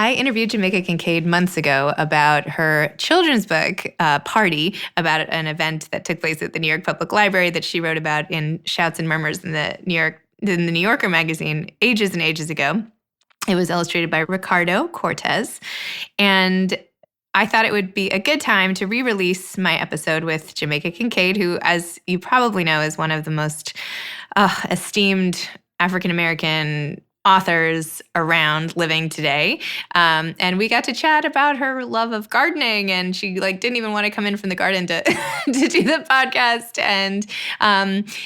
I interviewed Jamaica Kincaid months ago about her children's book, Party, about an event that took place at the New York Public Library that she wrote about in Shouts and Murmurs in the New Yorker magazine ages and ages ago. It was illustrated by Ricardo Cortés. And I thought it would be a good time to re-release my episode with Jamaica Kincaid, who, as you probably know, is one of the most esteemed African-American authors around living today. And we got to chat about her love of gardening, and she didn't even want to come in from the garden to to do the podcast. And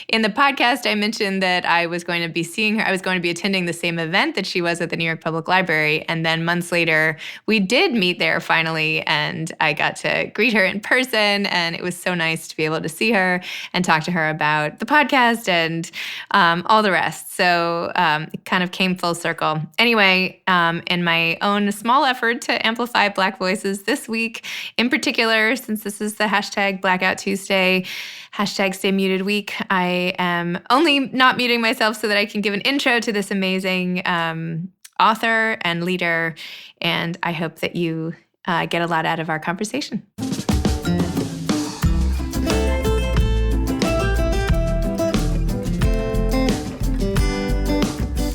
in the podcast, I mentioned that I was going to be seeing her. I was going to be attending the same event that she was at the New York Public Library. And then months later, we did meet there finally, and I got to greet her in person. And it was so nice to be able to see her and talk to her about the podcast and all the rest. So it kind of came full circle. Anyway, in my own small effort to amplify Black voices this week, in particular, since this is the hashtag Blackout Tuesday, hashtag Stay Muted Week, I am only not muting myself so that I can give an intro to this amazing author and leader. And I hope that you get a lot out of our conversation.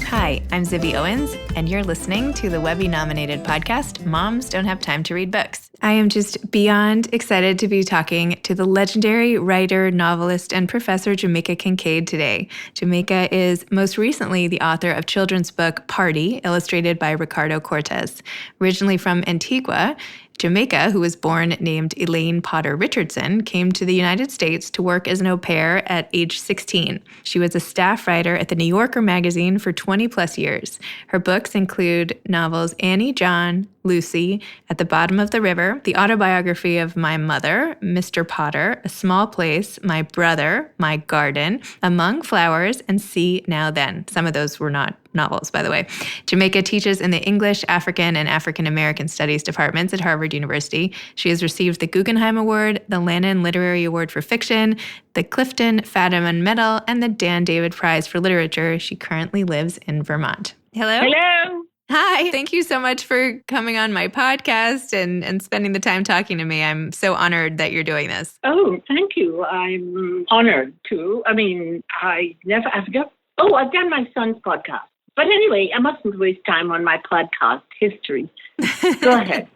Hi, I'm Zibby Owens, and you're listening to the Webby-nominated podcast, Moms Don't Have Time to Read Books. I am just beyond excited to be talking to the legendary writer, novelist, and professor Jamaica Kincaid today. Jamaica is most recently the author of children's book Party, illustrated by Ricardo Cortés. Originally from Antigua, Jamaica, who was born named Elaine Potter Richardson, came to the United States to work as an au pair at age 16. She was a staff writer at the New Yorker magazine for 20 plus years. Her books include novels Annie, John, Lucy, At the Bottom of the River, the autobiography of my mother, Mr. Potter, A Small Place, My Brother, My Garden, Among Flowers, and See Now Then. Some of those were not novels, by the way. Jamaica teaches in the English, African, and African American Studies departments at Harvard University. She has received the Guggenheim Award, the Lannan Literary Award for Fiction, the Clifton Fadiman Medal, and the Dan David Prize for Literature. She currently lives in Vermont. Hello? Hello. Hi. Thank you so much for coming on my podcast and spending the time talking to me. I'm so honored that you're doing this. Oh, thank you. I'm honored too. I mean, I've done my son's podcast. But anyway, I mustn't waste time on my podcast history. Go ahead.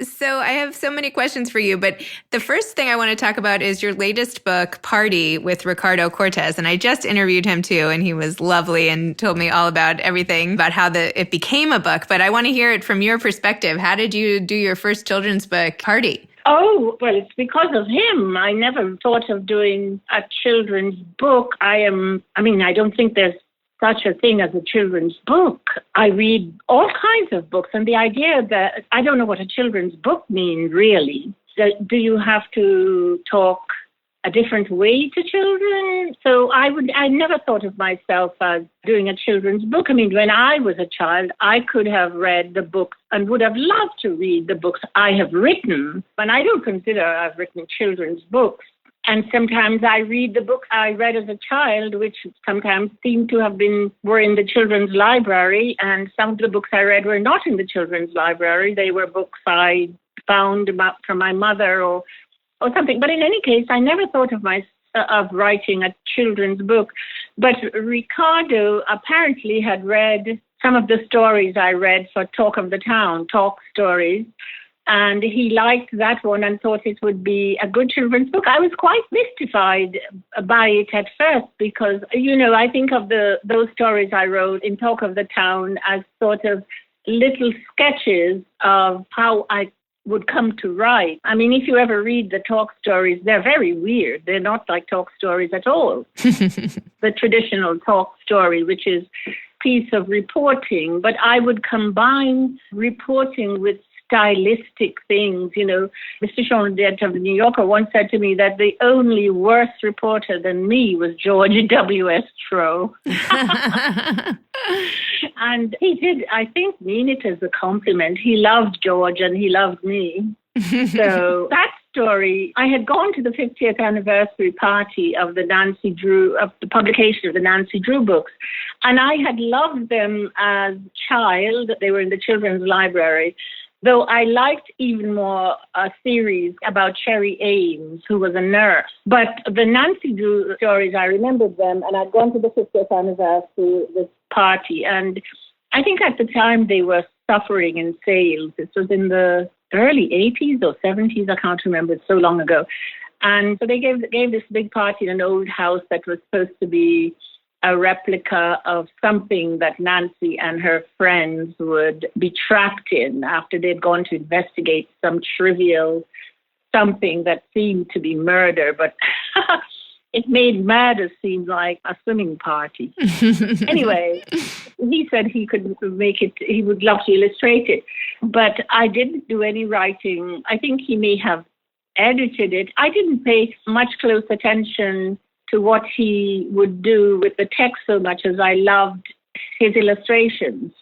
So I have so many questions for you, but the first thing I want to talk about is your latest book, Party, with Ricardo Cortés. And I just interviewed him too, and he was lovely and told me all about everything, about how it became a book. But I want to hear it from your perspective. How did you do your first children's book, Party? Oh, well, it's because of him. I never thought of doing a children's book. I don't think there's such a thing as a children's book. I read all kinds of books, and the idea that I don't know what a children's book means really. Do you have to talk a different way to children? So I never thought of myself as doing a children's book. I mean, when I was a child, I could have read the books and would have loved to read the books I have written, and I don't consider I've written children's books. And sometimes I read the books I read as a child, which sometimes were in the children's library. And some of the books I read were not in the children's library. They were books I found from my mother or something. But in any case, I never thought of writing a children's book. But Ricardo apparently had read some of the stories I read for Talk of the Town, talk stories. And he liked that one and thought it would be a good children's book. I was quite mystified by it at first because, I think of those stories I wrote in Talk of the Town as sort of little sketches of how I would come to write. I mean, if you ever read the talk stories, they're very weird. They're not like talk stories at all. The traditional talk story, which is a piece of reporting. But I would combine reporting with stylistic things. Mr. Sean Dent of the New Yorker once said to me that the only worse reporter than me was George W.S. Trow. And he did, I think, mean it as a compliment. He loved George and he loved me. So that's story, I had gone to the 50th anniversary party of the publication of the Nancy Drew books. And I had loved them as a child. They were in the children's library. Though I liked even more a series about Cherry Ames, who was a nurse. But the Nancy Drew stories, I remembered them, and I'd gone to the 50th anniversary, this party. And I think at the time they were suffering in sales. This was in the early 80s or 70s, I can't remember, it's so long ago. And so they gave this big party in an old house that was supposed to be a replica of something that Nancy and her friends would be trapped in after they'd gone to investigate some trivial something that seemed to be murder, but it made murder seem like a swimming party. Anyway, he said he could make it, he would love to illustrate it, but I didn't do any writing. I think he may have edited it. I didn't pay much close attention to what he would do with the text so much as I loved his illustrations.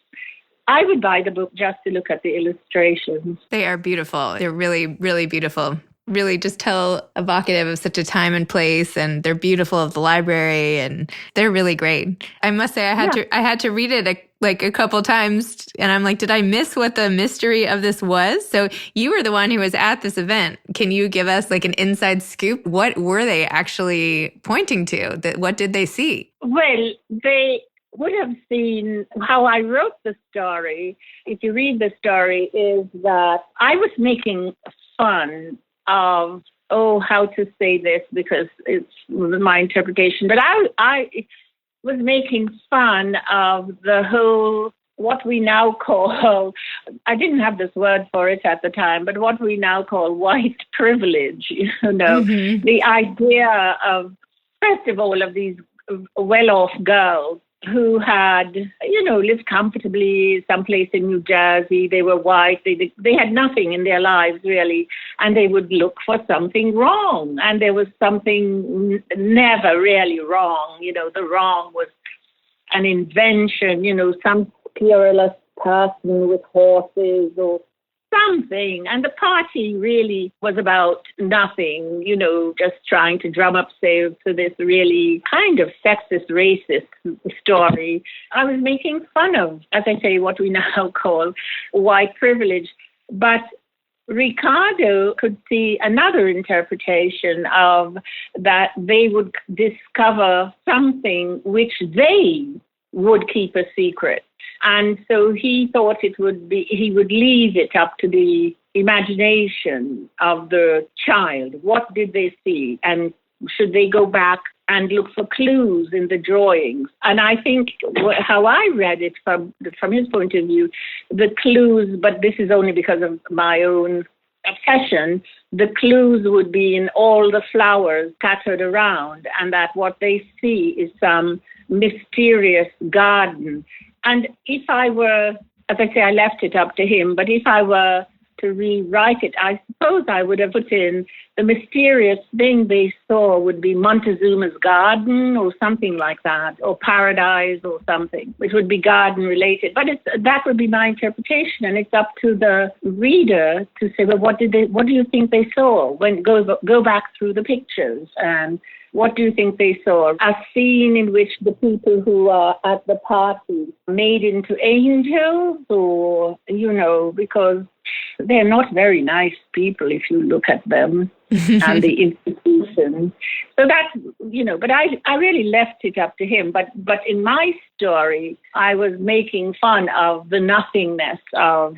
I would buy the book just to look at the illustrations. They are beautiful. They're really, really beautiful. Really just evocative of such a time and place, and they're beautiful of the library, and they're really great. I must say I had to read it a couple times, and I'm like, did I miss what the mystery of this was? So you were the one who was at this event. Can you give us like an inside scoop? What were they actually pointing to? What did they see? Well, they would have seen how I wrote the story. If you read the story, is that I was making fun of, how to say this, because it's my interpretation, but I was making fun of the whole, what we now call, I didn't have this word for it at the time, but what we now call white privilege, the idea of, first of all, of these well-off girls who had, lived comfortably someplace in New Jersey. They were white. They had nothing in their lives, really. And they would look for something wrong. And there was something never really wrong. The wrong was an invention, some peerless person with horses or something. And the party really was about nothing, just trying to drum up sales to this really kind of sexist, racist story. I was making fun of, as I say, what we now call white privilege. But Ricardo could see another interpretation of that. They would discover something which they would keep a secret. And so he thought he would leave it up to the imagination of the child. What did they see? And should they go back and look for clues in the drawings? And I think how I read it from his point of view, the clues, but this is only because of my own obsession, the clues would be in all the flowers scattered around, and that what they see is some mysterious garden. And if I were, as I say, I left it up to him, but if I were to rewrite it, I suppose I would have put in the mysterious thing they saw would be Montezuma's garden or something like that, or paradise or something, which would be garden related. But that would be my interpretation, and it's up to the reader to say, well, what do you think they saw? When go back through the pictures, and what do you think they saw? A scene in which the people who are at the party made into angels, or, because they're not very nice people if you look at them and the institution. So that, but I really left it up to him. But in my story, I was making fun of the nothingness of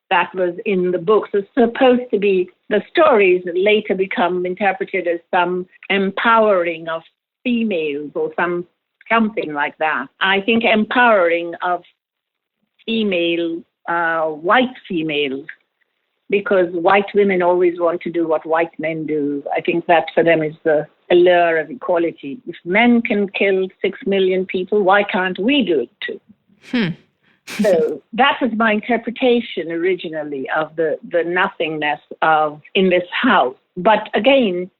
that was in the books. It's supposed to be, the stories later become interpreted as some empowering of females or something like that. I think empowering of white females, because white women always want to do what white men do. I think that for them is the allure of equality. If men can kill 6 million people, why can't we do it too? So that was my interpretation originally of the nothingness of in this house. But again,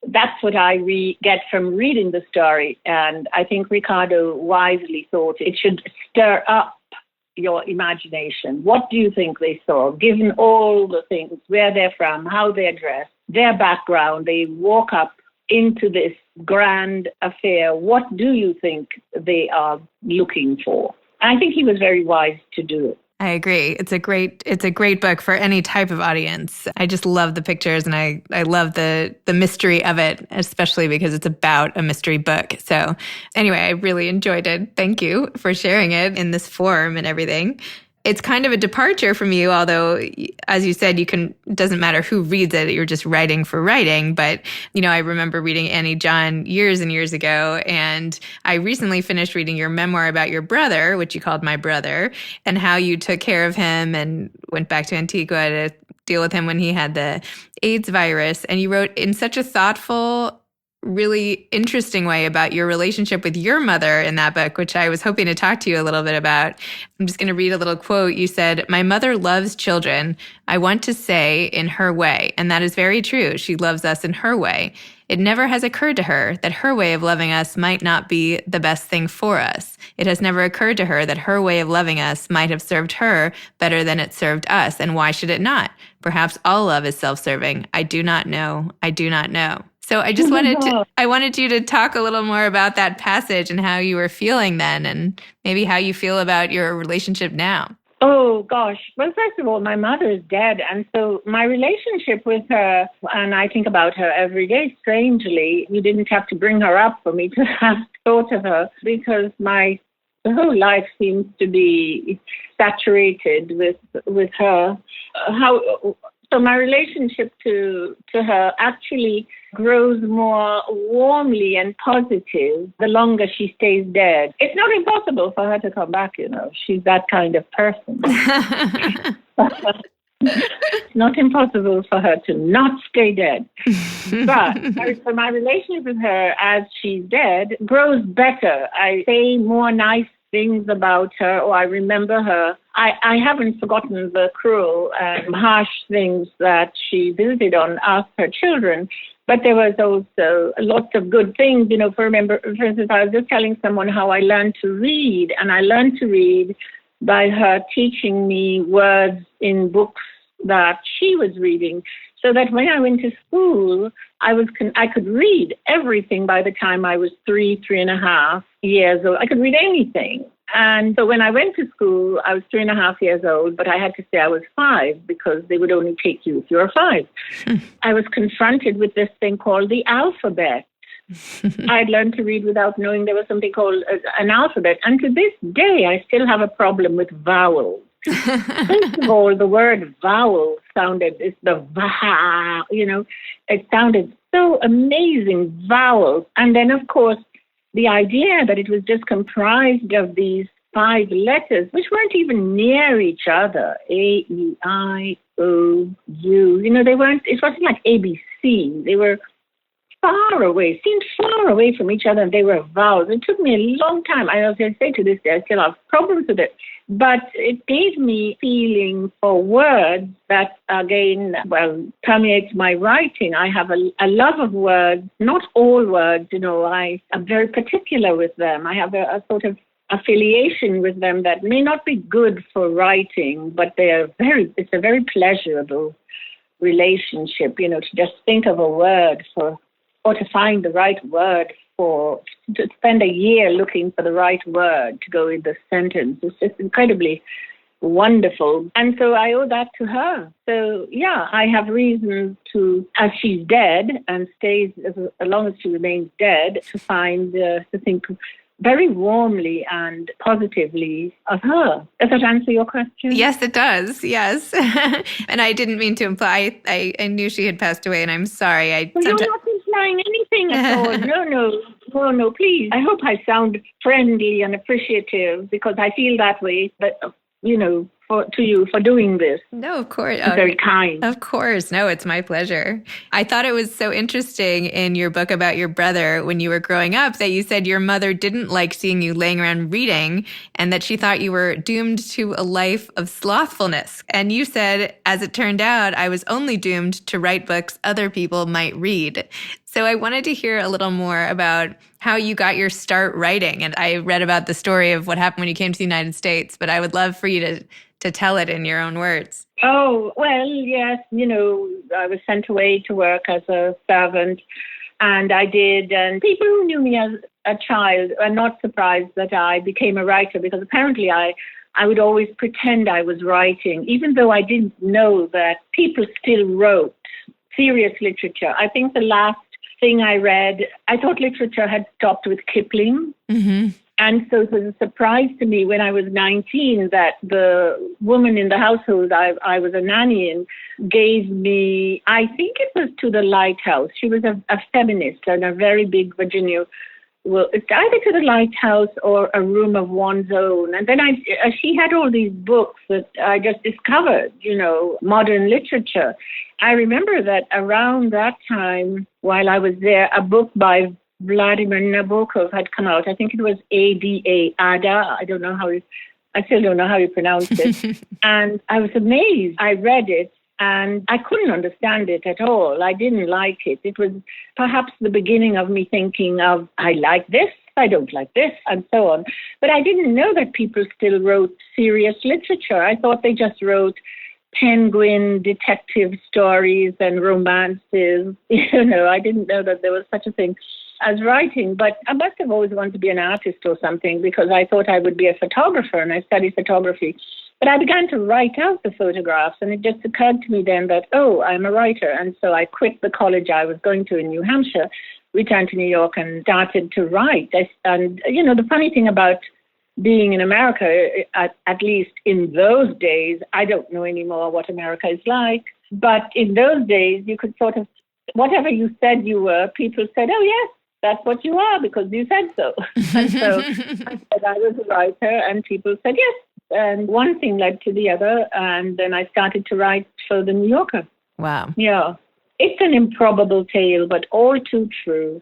that's what I get from reading the story. And I think Ricardo wisely thought it should stir up your imagination. What do you think they saw, given all the things, where they're from, how they're dressed? their background, they walk up into this grand affair. What do you think they are looking for? I think he was very wise to do it. I agree. It's a great book for any type of audience. I just love the pictures, and I love the mystery of it, especially because it's about a mystery book. So anyway, I really enjoyed it. Thank you for sharing it in this form and everything. It's kind of a departure from you, although, as you said, it doesn't matter who reads it, you're just writing for writing. But, I remember reading Annie John years and years ago, and I recently finished reading your memoir about your brother, which you called My Brother, and how you took care of him and went back to Antigua to deal with him when he had the AIDS virus. And you wrote in such a thoughtful, really interesting way about your relationship with your mother in that book, which I was hoping to talk to you a little bit about. I'm just going to read a little quote. You said, "My mother loves children, I want to say, in her way. And that is very true. She loves us in her way. It never has occurred to her that her way of loving us might not be the best thing for us. It has never occurred to her that her way of loving us might have served her better than it served us. And why should it not? Perhaps all love is self-serving. I do not know. I do not know." So I just wanted you to talk a little more about that passage and how you were feeling then, and maybe how you feel about your relationship now. Oh, gosh. Well, first of all, my mother is dead. And so my relationship with her, and I think about her every day, strangely, you didn't have to bring her up for me to have thought of her, because the whole life seems to be saturated with her. So my relationship to her actually grows more warmly and positive the longer she stays dead. It's not impossible for her to come back, She's that kind of person. It's not impossible for her to not stay dead. But so my relationship with her as she's dead grows better. I say more nice things about her, or I remember her. I haven't forgotten the cruel and harsh things that she visited on us, her children, but there was also lots of good things. For instance, I was just telling someone how I learned to read, and I learned to read by her teaching me words in books that she was reading, so that when I went to school, I could read everything by the time I was 3.5 years old. I could read anything. And so when I went to school, I was 3.5 years old, but I had to say I was 5 because they would only take you if you were 5. I was confronted with this thing called the alphabet. I'd learned to read without knowing there was something called an alphabet. And to this day, I still have a problem with vowels. First of all, the word vowel sounded, it's the va, it sounded so amazing, vowels. And then, of course, the idea that it was just comprised of these 5 letters, which weren't even near each other, A, E, I, O, U, it wasn't like ABC. They were seemed far away from each other, and they were vowels. It took me a long time. I say to this day, I still have problems with it. But it gave me feeling for words that, again, permeates my writing. I have a love of words, not all words, I am very particular with them. I have a sort of affiliation with them that may not be good for writing, but it's a very pleasurable relationship, to just think of a word or to find the right word to spend a year looking for the right word to go in the sentence. It's just incredibly wonderful. And so I owe that to her. So, yeah, I have reason to, as she's dead and stays as long as she remains dead, to think very warmly and positively of her. Does that answer your question? Yes, it does. Yes. And I didn't mean to imply, I knew she had passed away, and I'm sorry. You're not implying anything at all. No, please. I hope I sound friendly and appreciative, because I feel that way, but, to you for doing this. No, of course. It's very kind. Of course. No, it's my pleasure. I thought it was so interesting in your book about your brother when you were growing up that you said your mother didn't like seeing you laying around reading, and that she thought you were doomed to a life of slothfulness. And you said, as it turned out, I was only doomed to write books other people might read. So I wanted to hear a little more about how you got your start writing. And I read about the story of what happened when you came to the United States, but I would love for you to tell it in your own words. Oh, well, yes, I was sent away to work as a servant, and I did. And people who knew me as a child are not surprised that I became a writer, because apparently I would always pretend I was writing, even though I didn't know that people still wrote serious literature. I think the last thing I read, I thought literature had stopped with Kipling. Mm-hmm. And so it was a surprise to me when I was 19 that the woman in the household I was a nanny in gave me, I think it was To the Lighthouse. She was a feminist and a very big Virginia. Well, it's either To the Lighthouse or A Room of One's Own. And then she had all these books that I just discovered, modern literature. I remember that around that time, while I was there, a book by Vladimir Nabokov had come out. I think it was Ada. I still don't know how you pronounce it. And I was amazed. I read it and I couldn't understand it at all. I didn't like it. It was perhaps the beginning of me thinking of, I like this, I don't like this, and so on. But I didn't know that people still wrote serious literature. I thought they just wrote penguin detective stories and romances. I didn't know that there was such a thing as writing, but I must have always wanted to be an artist or something, because I thought I would be a photographer, and I studied photography. But I began to write out the photographs, and it just occurred to me then that, I'm a writer. And so I quit the college I was going to in New Hampshire, returned to New York, and started to write. The funny thing about being in America, at least in those days, I don't know anymore what America is like, but in those days, you could sort of, whatever you said you were, people said, oh, yes, that's what you are because you said so. And so I said I was a writer, and people said yes. And one thing led to the other, and then I started to write for the New Yorker. Wow. Yeah. It's an improbable tale, but all too true.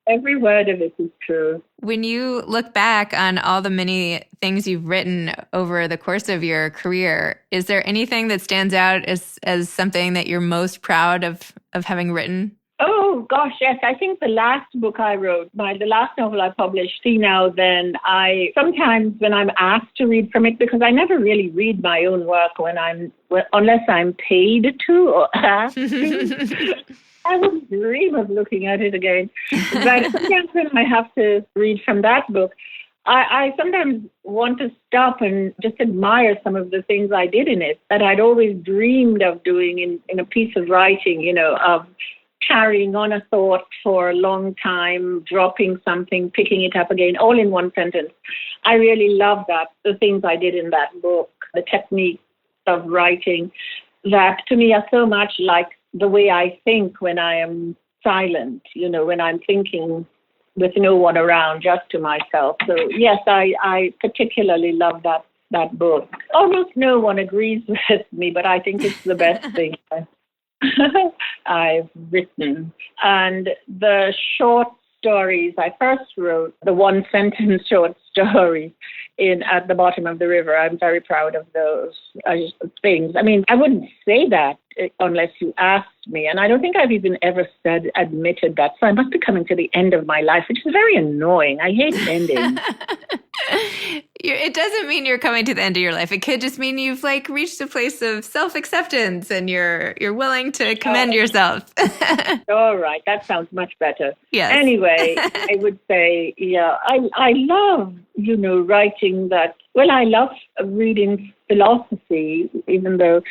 Every word of it is true. When you look back on all the many things you've written over the course of your career, is there anything that stands out as something that you're most proud of having written? Oh, gosh, yes. I think the last book I wrote, the last novel I published, See Now Then, sometimes when I'm asked to read from it, because I never really read my own work unless I'm paid to or asked to. I wouldn't dream of looking at it again. But sometimes when I have to read from that book, I sometimes want to stop and just admire some of the things I did in it that I'd always dreamed of doing in a piece of writing, of carrying on a thought for a long time, dropping something, picking it up again, all in one sentence. I really love that, the things I did in that book, the techniques of writing that to me are so much like the way I think when I am silent, when I'm thinking with no one around, just to myself. So yes, I particularly love that book. Almost no one agrees with me, but I think it's the best thing I've written. And the short stories, I first wrote the one-sentence short stories At the Bottom of the River. I'm very proud of those things. I mean, I wouldn't say that unless you asked me. And I don't think I've even ever admitted that. So I must be coming to the end of my life, which is very annoying. I hate endings. It doesn't mean you're coming to the end of your life. It could just mean you've reached a place of self-acceptance and you're willing to commend yourself. All right. That sounds much better. Yes. Anyway, I would say, I love, writing that. Well, I love reading philosophy, even though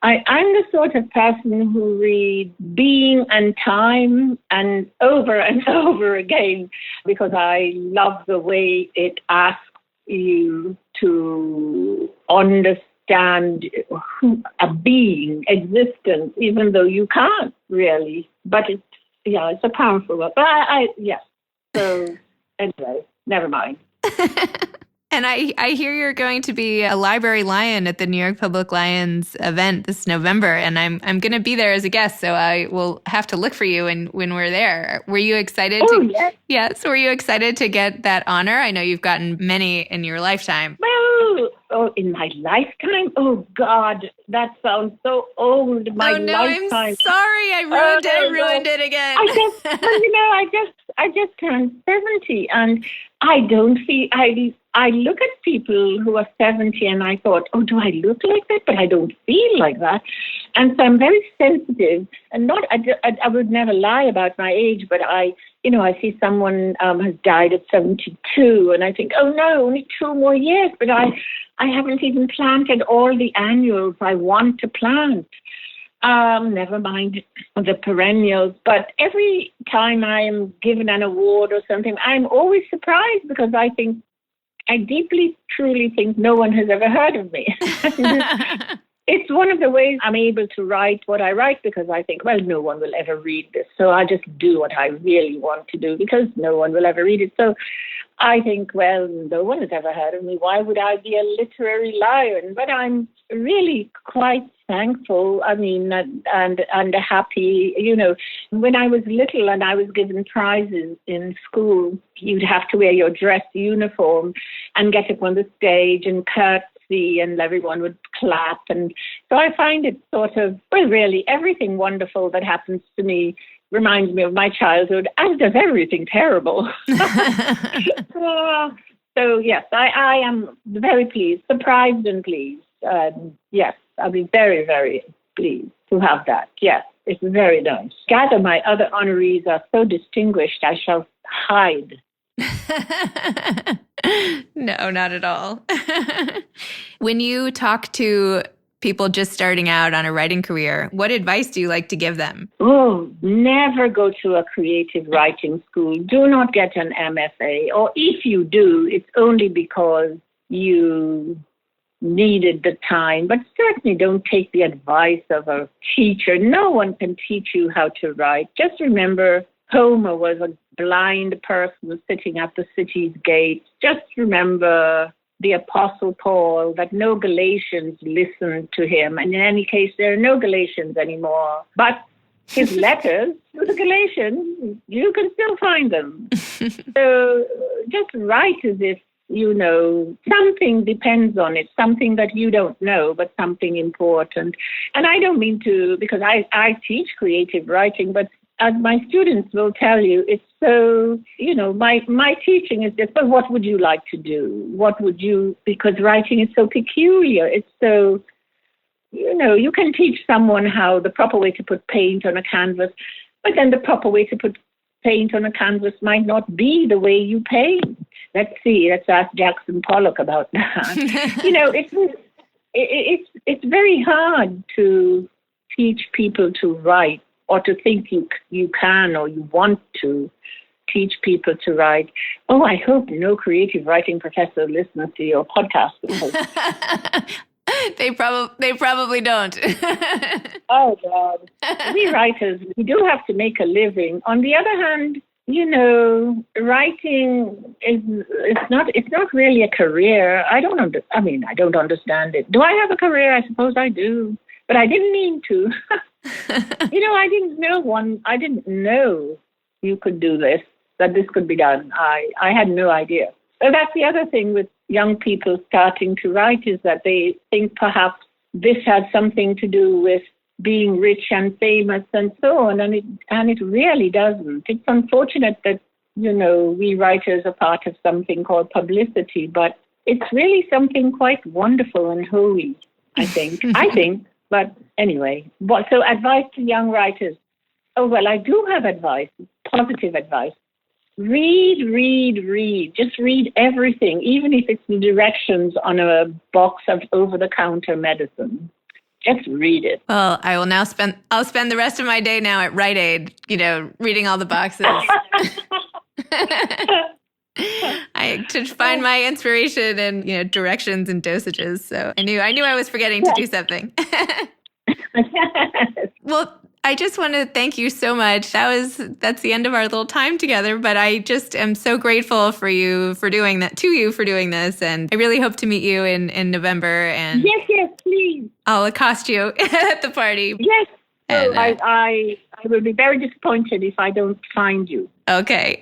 I'm the sort of person who reads Being and Time and over again, because I love the way it asks you to understand a being, existence, even though you can't really. But it's a powerful one. But So anyway, never mind. And I hear you're going to be a library lion at the New York Public Lions event this November, and I'm going to be there as a guest, so I will have to look for you when we're there. Were you excited? Yes. Yes. Were you excited to get that honor? I know you've gotten many in your lifetime. Well, Oh, in my lifetime? Oh, God, that sounds so old. My lifetime. I'm sorry. I ruined it again. I just turned 70, and I don't feel, I look at people who are 70 and I thought, oh, do I look like that? But I don't feel like that. And so I'm very sensitive, and I would never lie about my age, but I see someone has died at 72, and I think, oh no, only 2 more years, but I haven't even planted all the annuals I want to plant. Never mind the perennials. But every time I am given an award or something, I'm always surprised, because I deeply, truly think no one has ever heard of me. It's one of the ways I'm able to write what I write, because I think, well, no one will ever read this. So I'll just do what I really want to do, because no one will ever read it. So I think, well, no one has ever heard of me. Why would I be a literary lion? But I'm really quite thankful, and happy. When I was little and I was given prizes in school, you'd have to wear your dress uniform and get up on the stage and curtsy, and everyone would clap. And so I find it sort of, well, really, everything wonderful that happens to me reminds me of my childhood, as does everything terrible. So yes, I am very pleased, surprised and pleased. Yes, I'll be very, very pleased to have that. Yes, it's very nice. Gather my other honorees are so distinguished, I shall hide. No, not at all. When you talk to people just starting out on a writing career, what advice do you like to give them? Oh, never go to a creative writing school. Do not get an MFA. Or if you do, it's only because you needed the time. But certainly don't take the advice of a teacher. No one can teach you how to write. Just remember, Homer was a blind person sitting at the city's gates. Just remember the Apostle Paul, that no Galatians listened to him. And in any case, there are no Galatians anymore. But his letters to the Galatians, you can still find them. So just write as if something depends on it, something that you don't know, but something important. And I don't mean to, because I teach creative writing, but as my students will tell you, it's so, my teaching is just, but what would you like to do? Because writing is so peculiar. It's so, you can teach someone how the proper way to put paint on a canvas, but then the proper way to put paint on a canvas might not be the way you paint. Let's ask Jackson Pollock about that. It's very hard to teach people to write, or to think you can or you want to teach people to write. Oh, I hope no creative writing professor listens to your podcast. They probably don't. Oh, God. We writers, we do have to make a living. On the other hand, writing it's not really a career. I don't understand it. Do I have a career? I suppose I do, but I didn't mean to. I didn't know you could do this, that this could be done. I had no idea. So that's the other thing with young people starting to write, is that they think perhaps this has something to do with being rich and famous and so on, and it really doesn't. It's unfortunate that, we writers are part of something called publicity, but it's really something quite wonderful and holy, I think. But anyway, so advice to young writers. Oh, well, I do have advice, positive advice. Read. Just read everything, even if it's the directions on a box of over-the-counter medicine. Just read it. Well, I'll spend the rest of my day now at Rite Aid, reading all the boxes. To find my inspiration and directions and dosages. So I knew I was forgetting to do something. Well, I just want to thank you so much. That's the end of our little time together, but I just am so grateful for you for doing that, and I really hope to meet you in November. And yes, please. I'll accost you at the party. Yes. And, I will be very disappointed if I don't find you. Okay.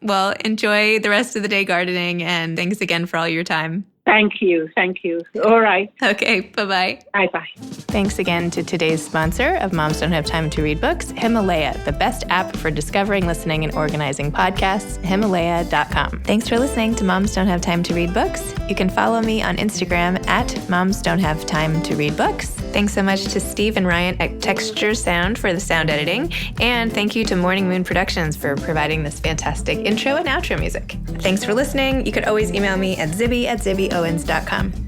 Well, enjoy the rest of the day gardening, and thanks again for all your time. Thank you. Thank you. All right. Okay, bye-bye. Bye-bye. Thanks again to today's sponsor of Moms Don't Have Time to Read Books, Himalaya, the best app for discovering, listening, and organizing podcasts, Himalaya.com. Thanks for listening to Moms Don't Have Time to Read Books. You can follow me on Instagram at Moms Don't Have Time to Read Books. Thanks so much to Steve and Ryan at Texture Sound for the sound editing. And thank you to Morning Moon Productions for providing this fantastic intro and outro music. Thanks for listening. You could always email me at zibby@zibbyowens.com.